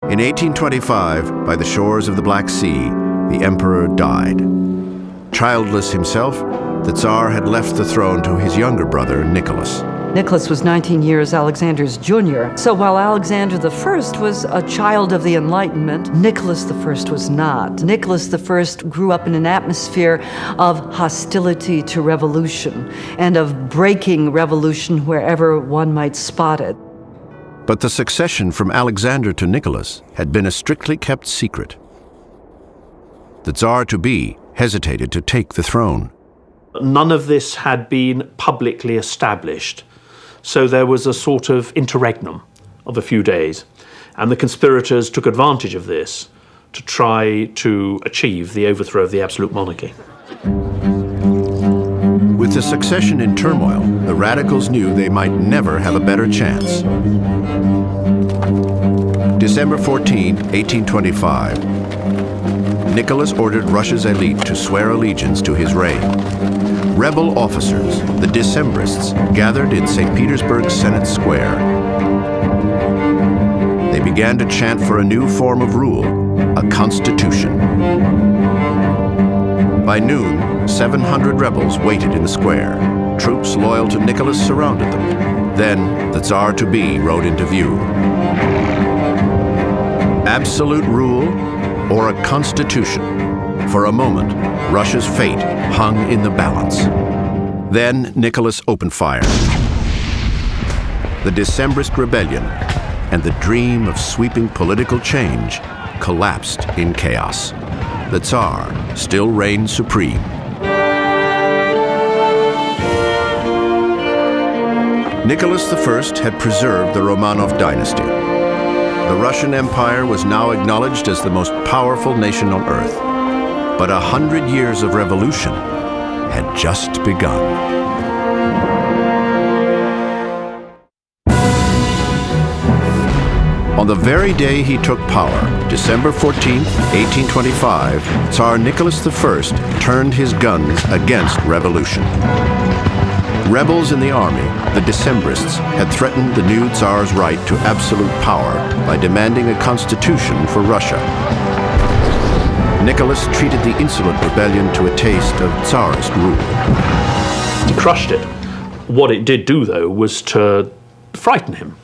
In 1825, by the shores of the Black Sea, the emperor died. Childless himself, the Tsar had left the throne to his younger brother, Nicholas. Nicholas was 19 years Alexander's junior. So while Alexander I was a child of the Enlightenment, Nicholas I was not. Nicholas I grew up in an atmosphere of hostility to revolution and of breaking revolution wherever one might spot it. But the succession from Alexander to Nicholas had been a strictly kept secret. The Tsar-to-be hesitated to take the throne. None of this had been publicly established, so there was a sort of interregnum of a few days, and the conspirators took advantage of this to try to achieve the overthrow of the absolute monarchy. With the succession in turmoil, the radicals knew they might never have a better chance. December 14, 1825. Nicholas ordered Russia's elite to swear allegiance to his reign. Rebel officers, the Decembrists, gathered in St. Petersburg's Senate Square. They began to chant for a new form of rule, a constitution. By noon, 700 rebels waited in the square. Troops loyal to Nicholas surrounded them. Then the Tsar-to-be rode into view. Absolute rule or a constitution? For a moment, Russia's fate hung in the balance. Then Nicholas opened fire. The Decembrist rebellion and the dream of sweeping political change collapsed in chaos. The Tsar still reigned supreme. Nicholas I had preserved the Romanov dynasty. The Russian Empire was now acknowledged as the most powerful nation on earth. But 100 years of revolution had just begun. On the very day he took power, December 14, 1825, Tsar Nicholas I turned his guns against revolution. Rebels in the army, the Decembrists, had threatened the new Tsar's right to absolute power by demanding a constitution for Russia. Nicholas treated the insolent rebellion to a taste of Tsarist rule. He crushed it. What it did do, though, was to frighten him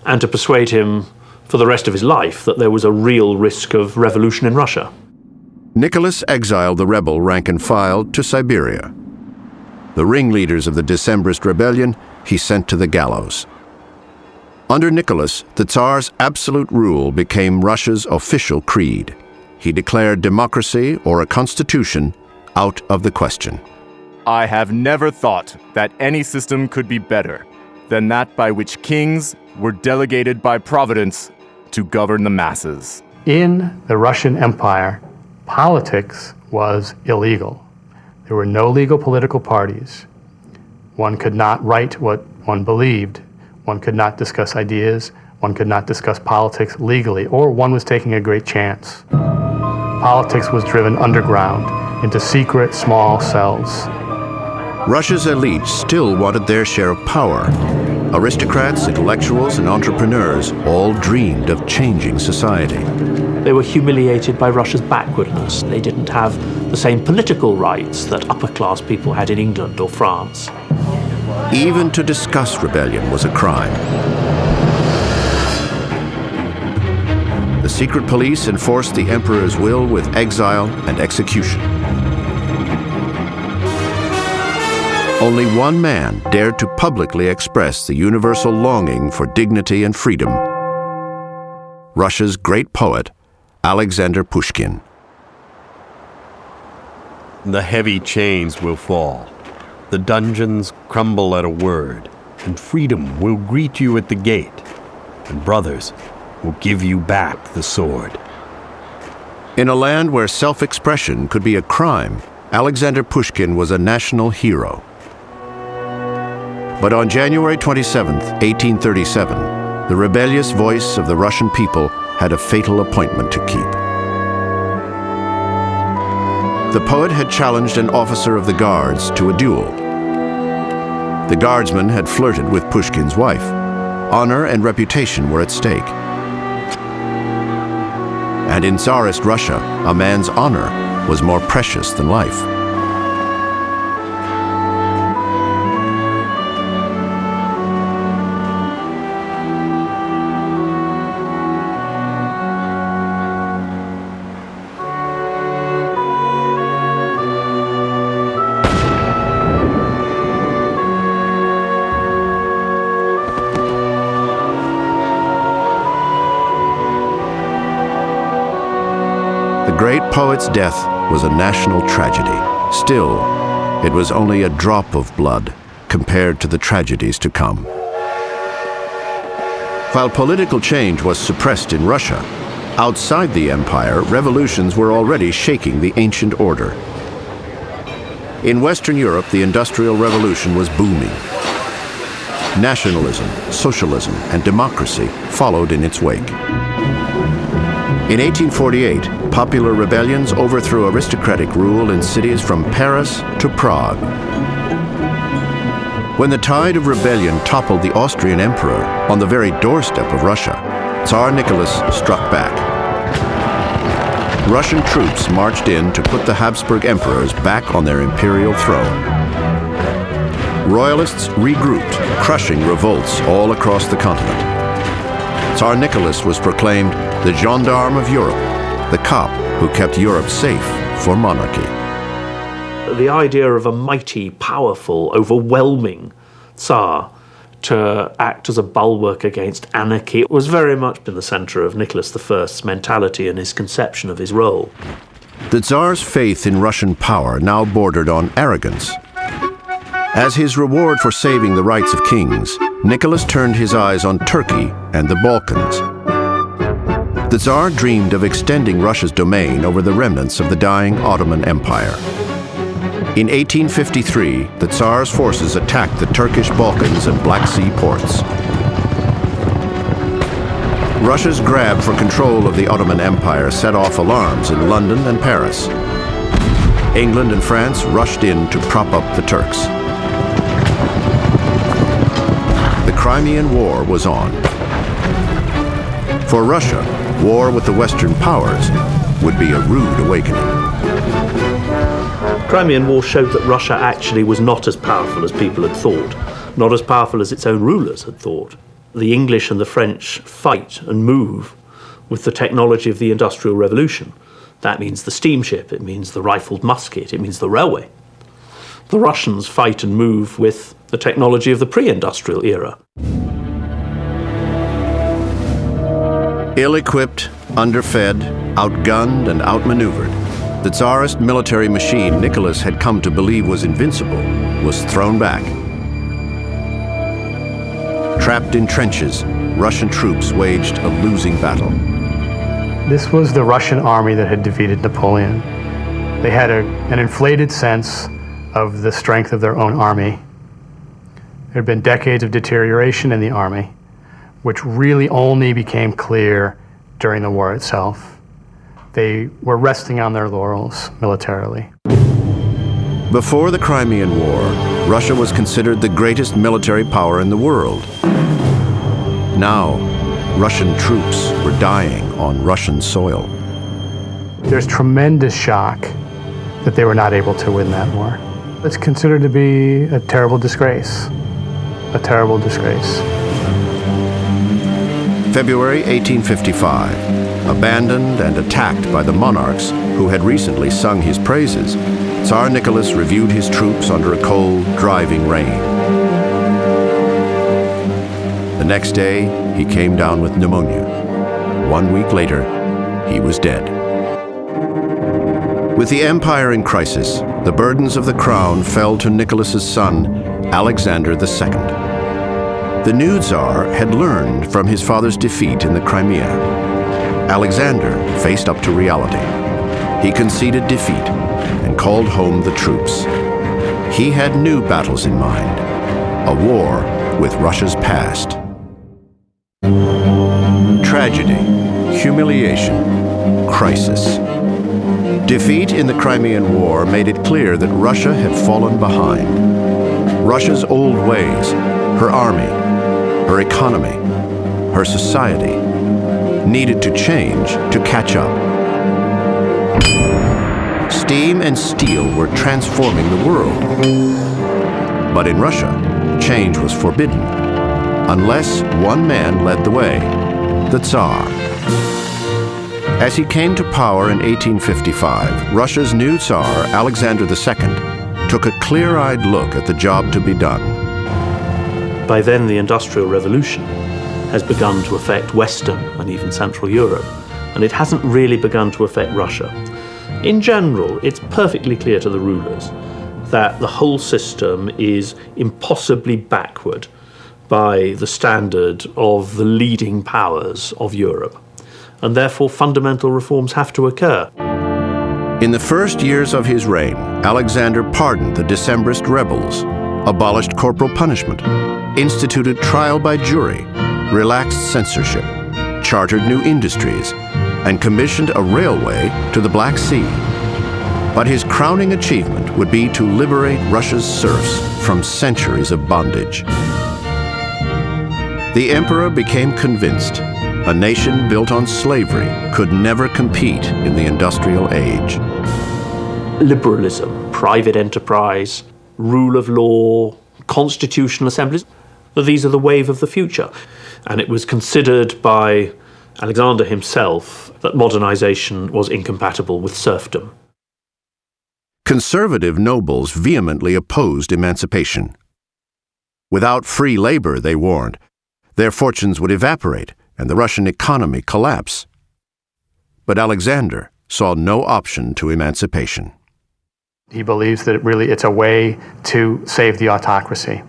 and to persuade him for the rest of his life that there was a real risk of revolution in Russia. Nicholas exiled the rebel rank and file to Siberia. The ringleaders of the Decembrist rebellion he sent to the gallows. Under Nicholas, the Tsar's absolute rule became Russia's official creed. He declared democracy or a constitution out of the question. I have never thought that any system could be better than that by which kings were delegated by Providence to govern the masses. In the Russian Empire, politics was illegal. There were no legal political parties. One could not write what one believed. One could not discuss ideas. One could not discuss politics legally, or one was taking a great chance. Politics was driven underground into secret, small cells. Russia's elite still wanted their share of power. Aristocrats, intellectuals, and entrepreneurs all dreamed of changing society. They were humiliated by Russia's backwardness. They didn't have the same political rights that upper-class people had in England or France. Even to discuss rebellion was a crime. The secret police enforced the emperor's will with exile and execution. Only one man dared to publicly express the universal longing for dignity and freedom. Russia's great poet, Alexander Pushkin. The heavy chains will fall. The dungeons crumble at a word, and freedom will greet you at the gate, and brothers will give you back the sword. In a land where self-expression could be a crime, Alexander Pushkin was a national hero. But on January 27, 1837, the rebellious voice of the Russian people had a fatal appointment to keep. The poet had challenged an officer of the Guards to a duel. The guardsman had flirted with Pushkin's wife. Honor and reputation were at stake. And in Tsarist Russia, a man's honor was more precious than life. The great poet's death was a national tragedy. Still, it was only a drop of blood compared to the tragedies to come. While political change was suppressed in Russia, outside the empire, revolutions were already shaking the ancient order. In Western Europe, the Industrial Revolution was booming. Nationalism, socialism, and democracy followed in its wake. In 1848, popular rebellions overthrew aristocratic rule in cities from Paris to Prague. When the tide of rebellion toppled the Austrian emperor on the very doorstep of Russia, Tsar Nicholas struck back. Russian troops marched in to put the Habsburg emperors back on their imperial throne. Royalists regrouped, crushing revolts all across the continent. Tsar Nicholas was proclaimed the gendarme of Europe, the cop who kept Europe safe for monarchy. The idea of a mighty, powerful, overwhelming Tsar to act as a bulwark against anarchy was very much in the centre of Nicholas I's mentality and his conception of his role. The Tsar's faith in Russian power now bordered on arrogance. As his reward for saving the rights of kings, Nicholas turned his eyes on Turkey and the Balkans. The Tsar dreamed of extending Russia's domain over the remnants of the dying Ottoman Empire. In 1853, the Tsar's forces attacked the Turkish Balkans and Black Sea ports. Russia's grab for control of the Ottoman Empire set off alarms in London and Paris. England and France rushed in to prop up the Turks. The Crimean War was on. For Russia, war with the Western powers would be a rude awakening. The Crimean War showed that Russia actually was not as powerful as people had thought, not as powerful as its own rulers had thought. The English and the French fight and move with the technology of the Industrial Revolution. That means the steamship, it means the rifled musket, it means the railway. The Russians fight and move with the technology of the pre-industrial era. Ill-equipped, underfed, outgunned, and outmaneuvered, the Tsarist military machine Nicholas had come to believe was invincible was thrown back. Trapped in trenches, Russian troops waged a losing battle. This was the Russian army that had defeated Napoleon. They had an inflated sense of the strength of their own army. There had been decades of deterioration in the army, which really only became clear during the war itself. They were resting on their laurels militarily. Before the Crimean War, Russia was considered the greatest military power in the world. Now, Russian troops were dying on Russian soil. There's tremendous shock that they were not able to win that war. It's considered to be a terrible disgrace. A terrible disgrace. February 1855, abandoned and attacked by the monarchs who had recently sung his praises, Tsar Nicholas reviewed his troops under a cold, driving rain. The next day, he came down with pneumonia. 1 week later, he was dead. With the empire in crisis, the burdens of the crown fell to Nicholas's son, Alexander II. The new Tsar had learned from his father's defeat in the Crimea. Alexander faced up to reality. He conceded defeat and called home the troops. He had new battles in mind, a war with Russia's past. Tragedy, humiliation, crisis. Defeat in the Crimean War made it clear that Russia had fallen behind. Russia's old ways, her army, her economy, her society, needed to change to catch up. Steam and steel were transforming the world. But in Russia, change was forbidden, unless one man led the way, the Tsar. As he came to power in 1855, Russia's new Tsar, Alexander II, took a clear-eyed look at the job to be done. By then, the Industrial Revolution has begun to affect Western and even Central Europe, and it hasn't really begun to affect Russia. In general, it's perfectly clear to the rulers that the whole system is impossibly backward by the standard of the leading powers of Europe, and therefore fundamental reforms have to occur. In the first years of his reign, Alexander pardoned the Decembrist rebels, abolished corporal punishment, instituted trial by jury, relaxed censorship, chartered new industries, and commissioned a railway to the Black Sea. But his crowning achievement would be to liberate Russia's serfs from centuries of bondage. The emperor became convinced a nation built on slavery could never compete in the industrial age. Liberalism, private enterprise, rule of law, constitutional assemblies, these are the wave of the future. And it was considered by Alexander himself that modernization was incompatible with serfdom. Conservative nobles vehemently opposed emancipation. Without free labor, they warned, their fortunes would evaporate and the Russian economy collapse. But Alexander saw no option to emancipation. He believes that it's a way to save the autocracy.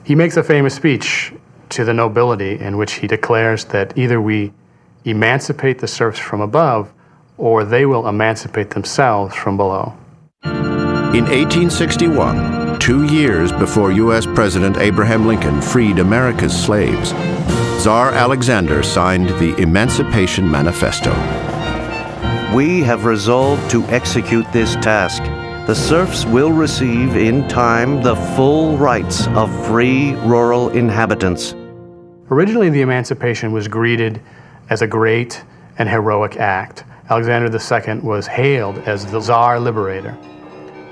He makes a famous speech to the nobility in which he declares that either we emancipate the serfs from above or they will emancipate themselves from below. In 1861, 2 years before U.S. President Abraham Lincoln freed America's slaves, Tsar Alexander signed the Emancipation Manifesto. We have resolved to execute this task. The serfs will receive in time the full rights of free rural inhabitants. Originally, the emancipation was greeted as a great and heroic act. Alexander II was hailed as the Tsar Liberator,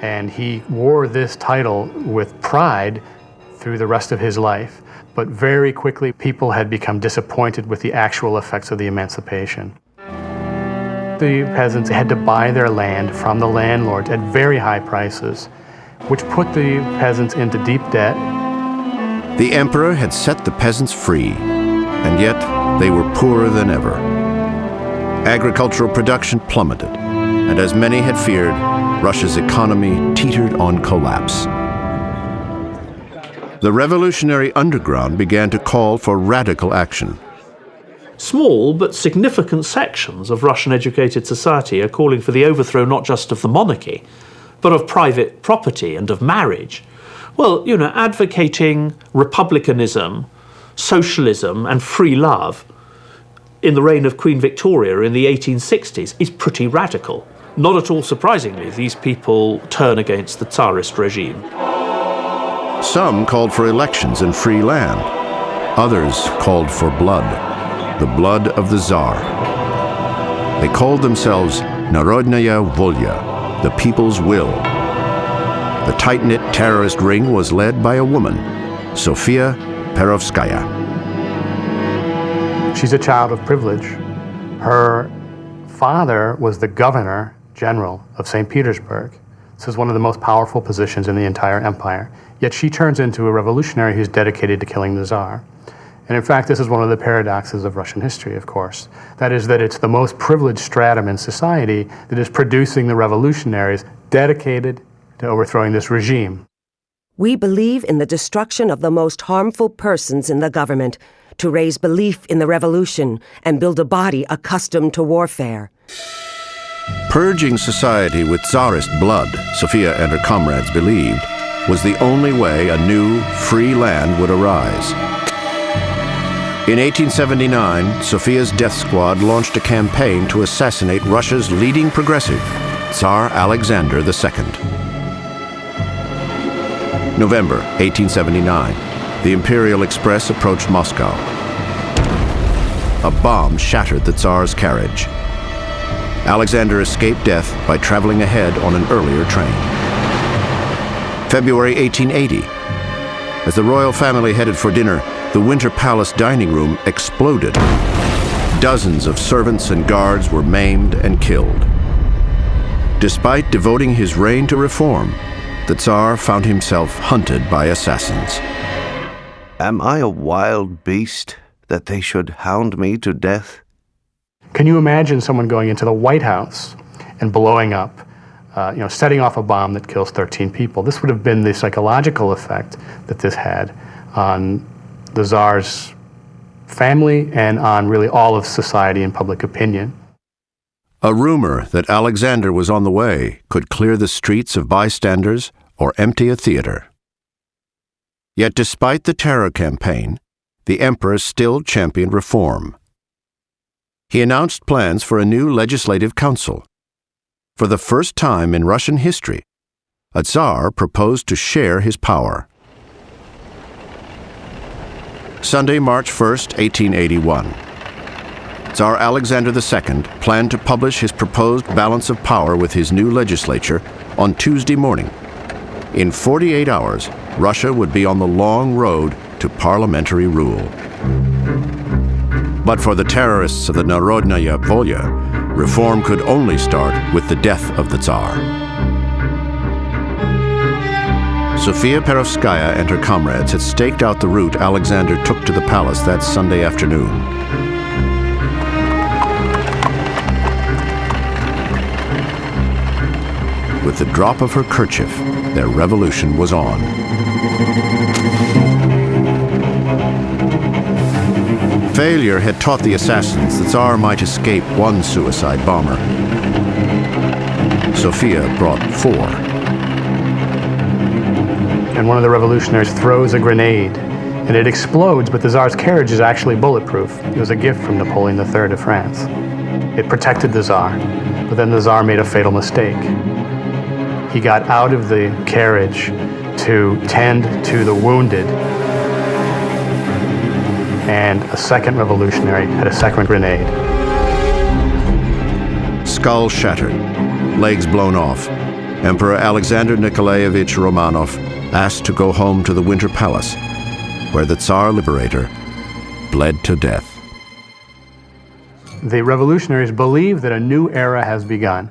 and he wore this title with pride through the rest of his life. But very quickly, people had become disappointed with the actual effects of the emancipation. The peasants had to buy their land from the landlords at very high prices, which put the peasants into deep debt. The emperor had set the peasants free, and yet they were poorer than ever. Agricultural production plummeted, and as many had feared, Russia's economy teetered on collapse. The revolutionary underground began to call for radical action. Small but significant sections of Russian educated society are calling for the overthrow not just of the monarchy, but of private property and of marriage. Well, advocating republicanism, socialism, and free love in the reign of Queen Victoria in the 1860s is pretty radical. Not at all surprisingly, these people turn against the Tsarist regime. Some called for elections and free land. Others called for blood. The blood of the Tsar. They called themselves Narodnaya Volya, the people's will. The tight-knit terrorist ring was led by a woman, Sofia Perovskaya. She's a child of privilege. Her father was the governor general of St. Petersburg. This is one of the most powerful positions in the entire empire. Yet she turns into a revolutionary who's dedicated to killing the Tsar. And in fact, this is one of the paradoxes of Russian history, of course. That is that it's the most privileged stratum in society that is producing the revolutionaries dedicated to overthrowing this regime. We believe in the destruction of the most harmful persons in the government to raise belief in the revolution and build a body accustomed to warfare. Purging society with Tsarist blood, Sofia and her comrades believed, was the only way a new, free land would arise. In 1879, Sofia's death squad launched a campaign to assassinate Russia's leading progressive, Tsar Alexander II. November 1879, the Imperial Express approached Moscow. a bomb shattered the Tsar's carriage. Alexander escaped death by traveling ahead on an earlier train. February 1880. As the royal family headed for dinner, the Winter Palace dining room exploded. Dozens of servants and guards were maimed and killed. Despite devoting his reign to reform, the Tsar found himself hunted by assassins. Am I a wild beast that they should hound me to death? Can you imagine someone going into the White House and blowing up, setting off a bomb that kills 13 people? This would have been the psychological effect that this had on the Tsar's family and on really all of society and public opinion. A rumor that Alexander was on the way could clear the streets of bystanders or empty a theater. Yet despite the terror campaign, the emperor still championed reform. He announced plans for a new legislative council. For the first time in Russian history, a Tsar proposed to share his power. Sunday, March 1st, 1881. Tsar Alexander II planned to publish his proposed balance of power with his new legislature on Tuesday morning. In 48 hours, Russia would be on the long road to parliamentary rule. But for the terrorists of the Narodnaya Volya, reform could only start with the death of the Tsar. Sofia Perovskaya and her comrades had staked out the route Alexander took to the palace that Sunday afternoon. With the drop of her kerchief, their revolution was on. Failure had taught the assassins the Tsar might escape one suicide bomber. Sofia brought 4. And one of the revolutionaries throws a grenade, and it explodes, but the Tsar's carriage is actually bulletproof. It was a gift from Napoleon III of France. It protected the Tsar, but then the Tsar made a fatal mistake. He got out of the carriage to tend to the wounded, and a second revolutionary had a second grenade. Skull shattered, legs blown off, Emperor Alexander Nikolaevich Romanov asked to go home to the Winter Palace, where the Tsar Liberator bled to death. The revolutionaries believe that a new era has begun,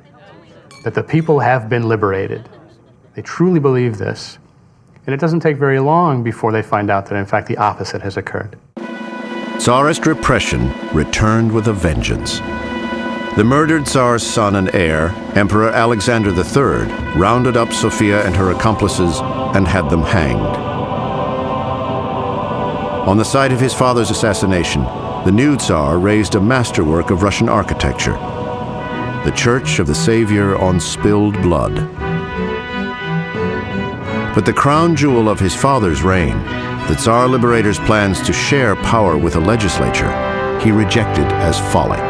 that the people have been liberated. They truly believe this. And it doesn't take very long before they find out that, in fact, the opposite has occurred. Tsarist repression returned with a vengeance. The murdered Tsar's son and heir, Emperor Alexander III, rounded up Sofia and her accomplices and had them hanged. On the site of his father's assassination, the new Tsar raised a masterwork of Russian architecture, the Church of the Savior on Spilled Blood. But the crown jewel of his father's reign, the Tsar Liberator's plans to share power with a legislature, he rejected as folly.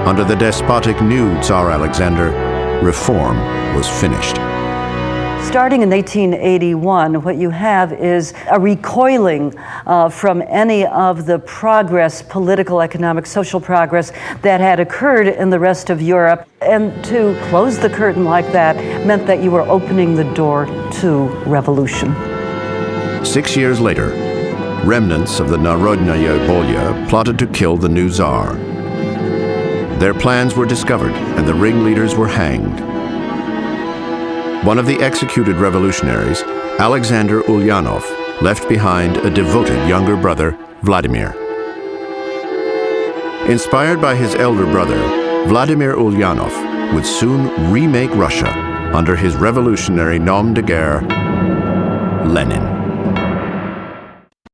Under the despotic new Tsar Alexander, reform was finished. Starting in 1881, what you have is a recoiling from any of the progress, political, economic, social progress that had occurred in the rest of Europe. And to close the curtain like that meant that you were opening the door to revolution. 6 years later, remnants of the Narodnaya Volya plotted to kill the new Tsar. Their plans were discovered and the ringleaders were hanged. One of the executed revolutionaries, Alexander Ulyanov, left behind a devoted younger brother, Vladimir. Inspired by his elder brother, Vladimir Ulyanov would soon remake Russia under his revolutionary nom de guerre, Lenin.